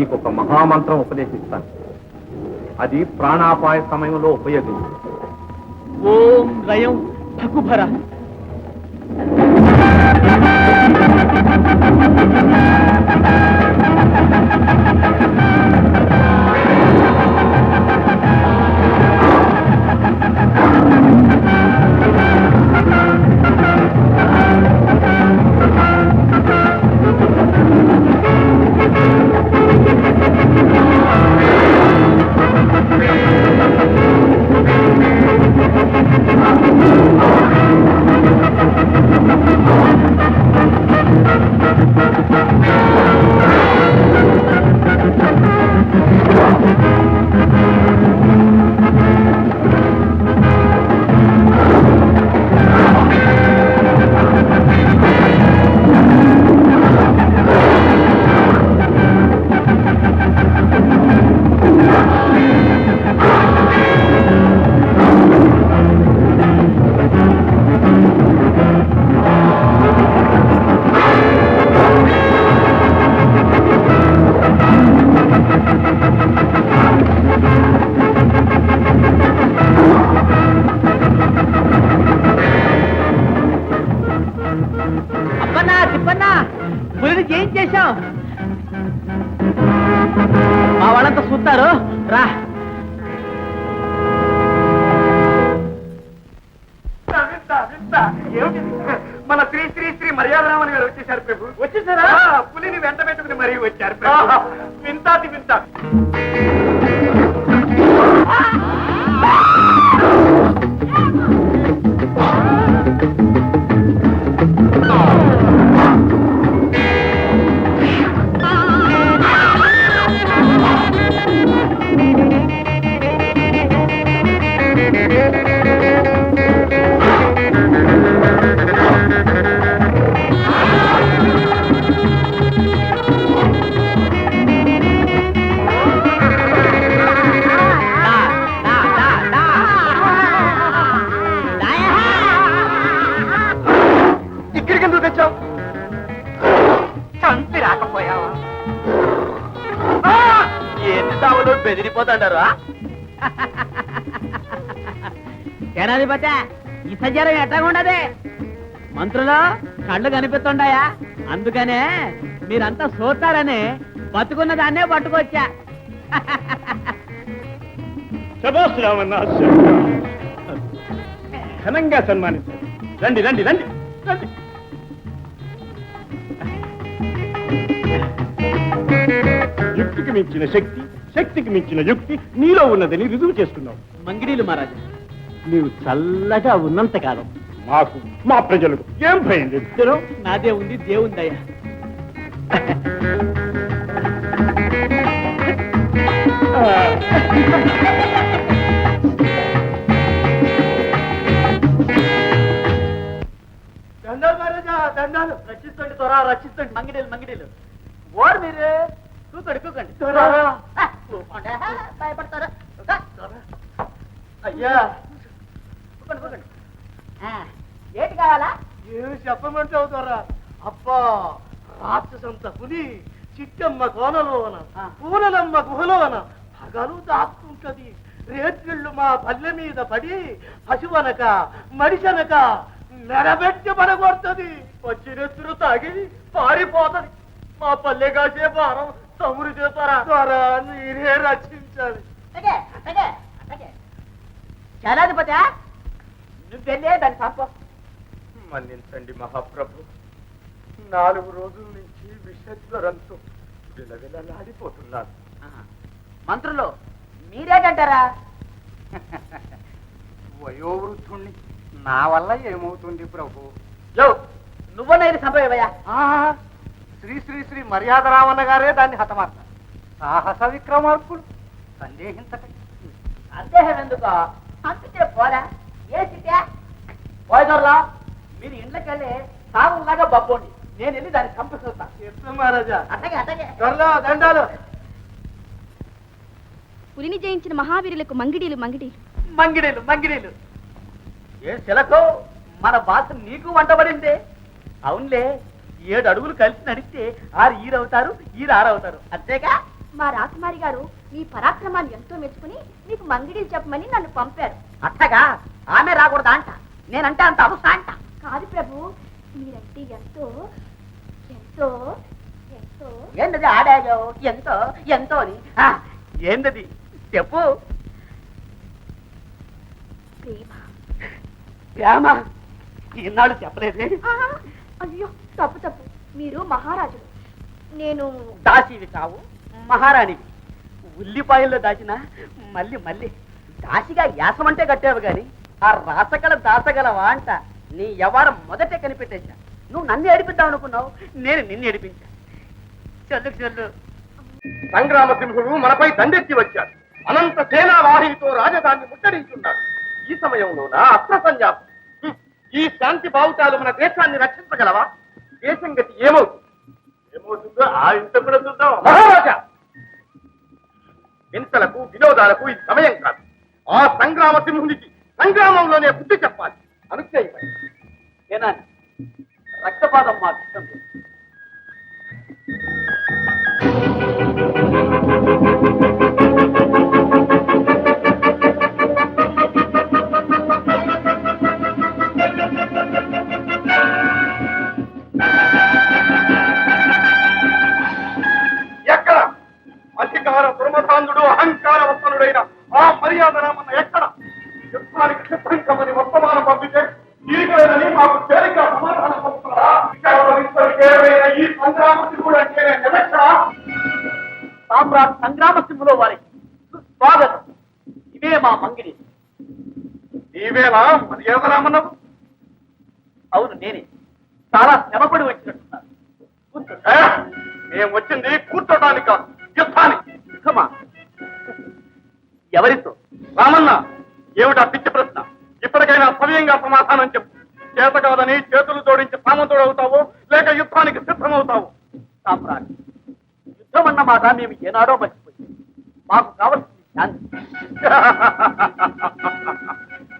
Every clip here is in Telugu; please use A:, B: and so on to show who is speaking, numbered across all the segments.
A: నీకు ఒక మహామంత్రం ఉపదేశిస్తాను. అది ప్రాణాపాయ సమయంలో ఉపయోగించు.
B: ఓం రయం ఠకుభర. ఏం చేశావు? మా వాళ్ళంతా చూస్తారు రా.
C: మన శ్రీ శ్రీ శ్రీ మర్యాదరామన్ గారు వచ్చేసారు ప్రభు.
B: వచ్చేసారా?
C: పులిని వెంట పెట్టుకుని మరీ వచ్చారు ప్రభు. వింతాతి వింత.
B: బెదిరిపోతాడారు. సేనాధిపతి ఈ సజ్జారం ఎట్టగా ఉండదే? మంత్రులు కళ్ళు కనిపిస్తుండాయా? అందుకనే మీరంతా చూస్తారని బతుకున్న దాన్నే పట్టుకొచ్చా.
C: శభాష్ రామన్న, ఘనంగా సన్మానించారు. రండి రండి రండి రండి. యుక్తికి మించిన శక్తి, శక్తికి మించిన యుక్తి నీలో ఉన్నదని రుజువు చేస్తున్నావు.
B: మంగిడీలు మహారాజా,
C: నీవు చల్లగా ఉన్నంత కాలం మాకు మా ప్రజలకు ఏం భయం లేదు.
B: నాదే ఉంది దేవుందయ్యా.
C: దండాలు మహారాజా, దండాలు. రక్షిస్తండి త్వర, రక్షిస్తండి.
B: మంగిడీలు మంగిడీలు ఓరు మీరు కూకండి కూకండి. భయపడతారా?
C: అయ్యా
B: కూకండి కూకండి. ఏంటి కావాలా?
C: ఏమి చెప్పమంటే అవుతారా? అబ్బా, రాక్షసంత పులి చిట్టమ్మ కోనలోన, పూనలమ్మ గుహలోన పగలు దాక్కుంటది. రేత్రిళ్ళు మా పల్లె మీద పడి పశువనక మడిసనక నెరబెట్టి పడగొడుతుంది. వచ్చినెత్తురు తాగి పారిపోతది. మా పల్లె కాసే భారం తమ్ముడు చేస్తారా? ద్వారా మీరే రక్షించాలి.
B: సేనాధిపతి నువ్వెళ్ళే దాన్ని సంప.
C: మన్నించండి మహాప్రభు, 4 రోజుల నుంచి విషజ్వరంతో విలవిలలాడిపోతున్నాను.
B: మంత్రులు మీరేటంటారా?
C: వయోవృద్ధుణ్ణి, నా వల్ల ఏమవుతుంది ప్రభు?
B: నువ్వన్నా ఇది సంభవయ్యా?
C: శ్రీ శ్రీ శ్రీ మర్యాదరామన్న గారే దాన్ని హతమార్చారు. సాహస విక్రమార్కుడు, సందేహించకండి.
B: సందేహం ఎందుకో, అంతే పోరా. ఏ సిటే పోయదర్లా, మీరు ఇండ్లకెళ్ళి సాగులాగా బబ్బోండి. నేను వెళ్ళి దాన్ని చంపిస్తా.
C: మహారాజా,
B: అట్టగే అట్టగే.
C: దండాలు.
D: పులిని జయించిన మహావీరులకు మంగిడీలు మంగిడీలు
B: మంగిడీలు మంగిడీలు. ఏ శిలకు మన భాష నీకు వంటబడిందే. అవునులే, 7 అడుగులు కలిసి నడిస్తే 6 ఈరవుతారు, 6 అవుతారు. అంతేగా?
D: మా రాకుమారి గారు మీ పరాక్రమాన్ని ఎంతో మెచ్చుకుని మీకు మంగిడీలు చెప్పమని నన్ను పంపారు.
B: అట్టగా ఆమె రాకూడదా అంట, నేనంటే అంత అవసరం అంట.
D: కాదు ప్రభు, మీరంటే ఎంతో ఎంతో ఎంతో
B: ఏంటది ఆడాయో ఎంతో ఎంతో అని ఏంటది చెప్పు.
D: ప్రేమ.
B: ప్రేమ ఈనాడు చెప్పలేదే.
D: ఆహా, అయ్యో తప్పు తప్పు, మీరు మహారాజులు, నేను
B: దాసివి కావు, మహారాణివి. ఉల్లిపాయల్లో దాచిన మళ్ళీ మళ్ళీ దాసిగా యాసమంటే కట్టావు గాని ఆ రాసగల దాసగలవా అంట. నీ వ్యవహారం మొదటే కనిపెట్టేశా. నువ్వు నన్ను ఏడిపిద్దాం అనుకున్నావు, నేను నిన్ను ఏడిపించా. చెల్లు చెల్లు.
C: సంగ్రామసింహుడు మనపై దండెత్తి వచ్చాడు. అనంత సేనా వాహినితో రాజధానిని ముట్టడించున్నాడు. ఈ సమయంలోన అస్త్ర సన్యాసం. ఈ శాంతి బావుటాలు మన దేశాన్ని రక్షించగలవా? దేశం గతి ఏమవుతుంది? ఏమవుతుందో ఆ ఇంత కూడా చూద్దాం. మహారాజా, వింతలకు వినోదాలకు ఇది సమయం కాదు. ఆ సంగ్రామ సింహునికి సంగ్రామంలోనే బుద్ధి చెప్పాలి. అనుగ్రహించండి.
B: ఏనా రక్తపాతం మాకు ఇష్టం లేదు.
C: ఎక్కడ అధికార దుర్మధాంధుడు అహంకారవంతుడైన ఆ మర్యాద రామన్న ఎక్కడ? యుద్ధానికి సిద్ధంకమని వర్తమానం పంపితే తీరికలేదని మాకు తేలిక సమాధానం పంపుతున్నారా? ఈ సంగ్రామకి కూడా
B: సామ్రాట్ సంగ్రామసింహులో వారికి స్వాగతం. ఇవే మా మంగిడి.
C: నీవేనా మర్యాద రామన్నవు?
B: అవును నేనే. చాలా శ్రమపడి వచ్చినట్టున్నారు.
C: మేము వచ్చింది కూర్చోటానికి కాదు, యుద్ధానికి.
B: యుద్ధమా? ఎవరితో?
C: రామన్న, ఏమిటా పిచ్చి ప్రశ్న? ఇప్పటికైనా సమయంగా సమాధానం చెప్పు. చేత కాదని చేతులు జోడించి సామంతుడవుతావు, లేక యుద్ధానికి సిద్ధమవుతావు?
B: సామ్రాట్, యుద్ధం అన్న మాట మేము ఏనాడో మర్చిపోయాం. మాకు కావలసింది శాంతి.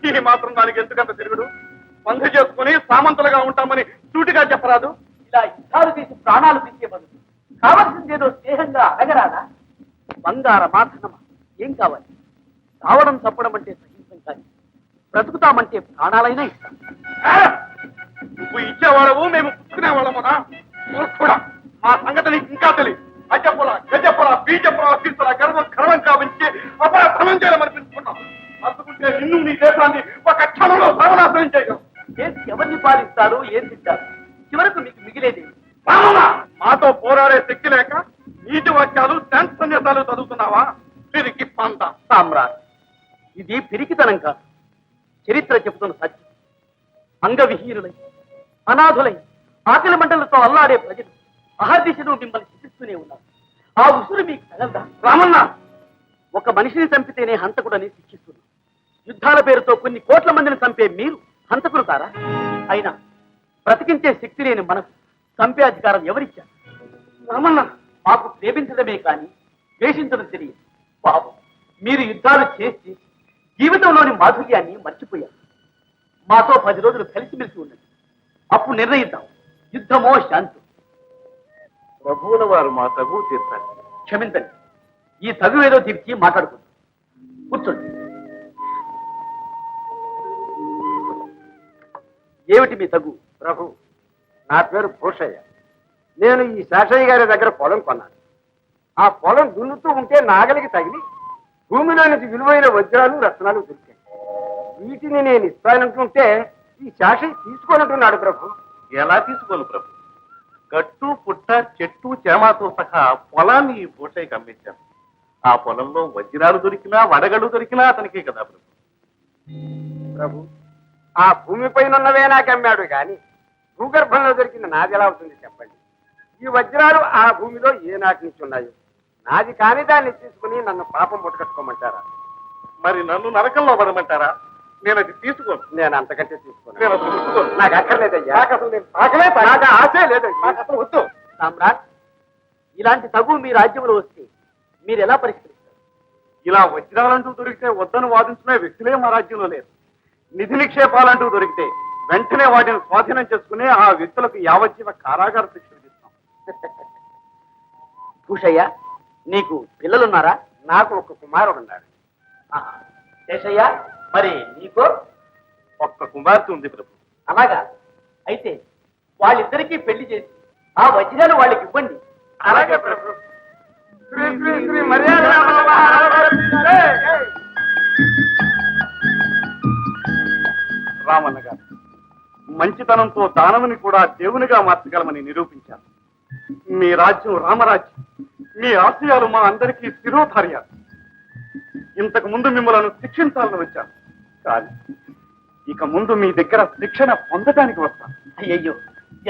C: ఈ మాత్రం దానికి ఎందుకంత తిరుగుడు? పంగ చేసుకుని సామంతులుగా ఉంటామని సూటిగా చెప్పరాదు?
B: ఇలా యుద్ధాలు చేసి ప్రాణాలు తీసే బదులు కావలసిందేదో స్నేహంగా అడగరాదా? బంగార మాధనమా ఏం కావాలి? కావడం తప్పడం అంటే సహించం కానీ బ్రతుకుతామంటే ప్రాణాలైనా ఇస్తాం.
C: నువ్వు ఇచ్చేవాడవు, మేము పుచ్చుకునేవాళ్ళమునా? కూడా మా సంగతి నీకు ఇంకా తెలియదు. అజపుల గజపుల బీజపుల తీర్చుల గర్వం గర్వం కావించి అపరాధనం చేయాలనిపించుకున్నాం. అందుకుంటే నిన్ను నీ దేశాన్ని ఒక క్షణంలో సర్వనాశనం చేయగలం.
B: చేసి ఎవరిని పాలిస్తారు, ఏం తింటారు? చివరకు మీకు మిగిలేది
C: మాతో పోరాడే శక్తి లేక నీటి వాక్యాలు శాంతి సందేశాలు చదువుతున్నావా? తిరిగి పంత.
B: సామ్రాట్, ఇది పిరికితనం కాదు, చరిత్ర చెబుతున్న సత్యం. అంగవిహీనులై అనాథులై ఆకలి మంటలతో అల్లాడే ప్రజలు అహర్దిశను మిమ్మల్ని శిక్షిస్తూనే ఉన్నారు. ఆ ఉసురు మీకు తగలదా?
C: రామన్న,
B: ఒక మనిషిని చంపితేనే హంతకుడని శిక్షిస్తున్నారు. యుద్ధాల పేరుతో కొన్ని కోట్ల మందిని చంపే మీరు హంతకులు కారా? అయినా బ్రతికించే శక్తి లేని మనకు చంపే అధికారం ఎవరిచ్చారు?
C: రామన్న,
B: మాకు ప్రేమించడమే కానీ ద్వేషించడం తెలియదు. పాపం, మీరు యుద్ధాలు చేసి జీవితంలోని మాధుర్యాన్ని మర్చిపోయారు. మాతో 10 రోజులు కలిసిమెలిసి ఉండండి, అప్పుడు నిర్ణయిద్దాం యుద్ధమో శాంతి.
C: ప్రభువుల వారు మా తగు తీర్చాలి.
B: క్షమించండి, ఈ తగు ఏదో తీర్చి మాట్లాడుకుందాం. కూర్చోండి. ఏమిటి మీ తగు?
E: ప్రభు, నా పేరు భూషయ్య. నేను ఈ శేషయ్య గారి దగ్గర పొలం కొన్నాను. ఆ పొలం దున్నుతూ ఉంటే నాగలికి తగిలి భూమిలో నుంచి విలువైన వజ్రాలు రత్నాలు దొరికాయి. వీటిని నేను ఇస్తానంటుంటే ఈ శేషయ్య తీసుకోనంటున్నాడు ప్రభు.
C: ఎలా తీసుకోను ప్రభు? గట్టు పుట్ట చెట్టు చేమాతో సహా పొలాన్ని ఈ భూషయ్యకి అమ్మేశాను. ఆ పొలంలో వజ్రాలు దొరికినా వడగళ్ళు దొరికినా అతనికే కదా ప్రభు.
E: ప్రభు, ఆ భూమిపైన ఉన్నవే నాకు అమ్మాడు గాని భూగర్భంలో దొరికిన నాది ఎలా అవుతుంది చెప్పండి? ఈ వజ్రాలు ఆ భూమిలో ఏ నాటి నుంచి ఉన్నాయో నాది కాని దాన్ని తీసుకుని నన్ను పాపం ముట్టకట్టుకోమంటారా?
C: మరి నన్ను నరకంలో పడమంటారా? నేను అది తీసుకోను.
E: నేను అంతకంటే తీసుకోను.
C: నేను అసలు ముట్టుకోను.
E: నాకు అక్కర్లేదయ్యా.
C: నాకు అసలు నేను తాకలే
E: నాకు ఆశే లేదండి.
C: నాకు అసలు వద్దు.
B: సామ్రాట్, ఇలాంటి తగు మీ రాజ్యంలో వస్తే మీరు ఎలా పరిష్కరిస్తారు?
C: ఇలా వజ్రాలంటూ దొరికితే వద్దను వాదించుకునే వ్యక్తులే మా రాజ్యంలో లేరు. నిధి నిక్షేపాలంటూ దొరికితే వెంటనే వాటిని స్వాధీనం చేసుకుని ఆ వ్యక్తులకు యావజ్జీవ కారాగార శిక్ష విధిస్తాం.
B: భూషయ్య, నీకు పిల్లలున్నారా?
E: నాకు ఒక కుమారుడు ఉన్నాడు.
B: ఆహా. శేషయ్య, మరి నీకు?
C: ఒక్క కుమార్తె ఉంది ప్రభు.
B: అలాగా? అయితే వాళ్ళిద్దరికీ పెళ్లి చేసి ఆ వజ్రాలు వాళ్ళకి ఇవ్వండి.
E: అలాగే ప్రభు. శ్రీ శ్రీ శ్రీ మర్యాద
A: రామన్న గారు మంచితనంతో దానవుని కూడా దేవునిగా మార్చగలమని నిరూపించారు. మీ రాజ్యం రామరాజ్యం, మీ ఆశయాలు మా అందరికీ శిరోధార్యాలు. ఇంతకు ముందు మిమ్మల్ని శిక్షించాలని వచ్చాను, కానీ ఇక ముందు మీ దగ్గర శిక్షణ పొందడానికి వస్తాను.
B: అయ్యయ్యో,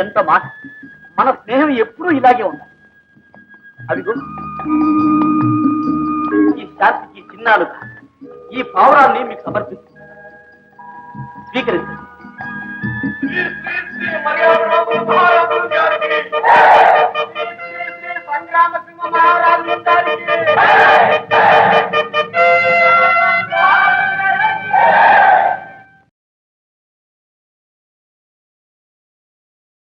B: ఎంత మాట! మన స్నేహం ఎప్పుడూ ఇలాగే ఉండాలి. అదిగో ఈ శాస్త్రికి చిన్నాలుగా ఈ పావురాన్ని మీకు సమర్పిస్తుంది. స్వీకరించండి.
C: శ్రీ శ్రీ శ్రీ మర్యాద మహారాజు గారికి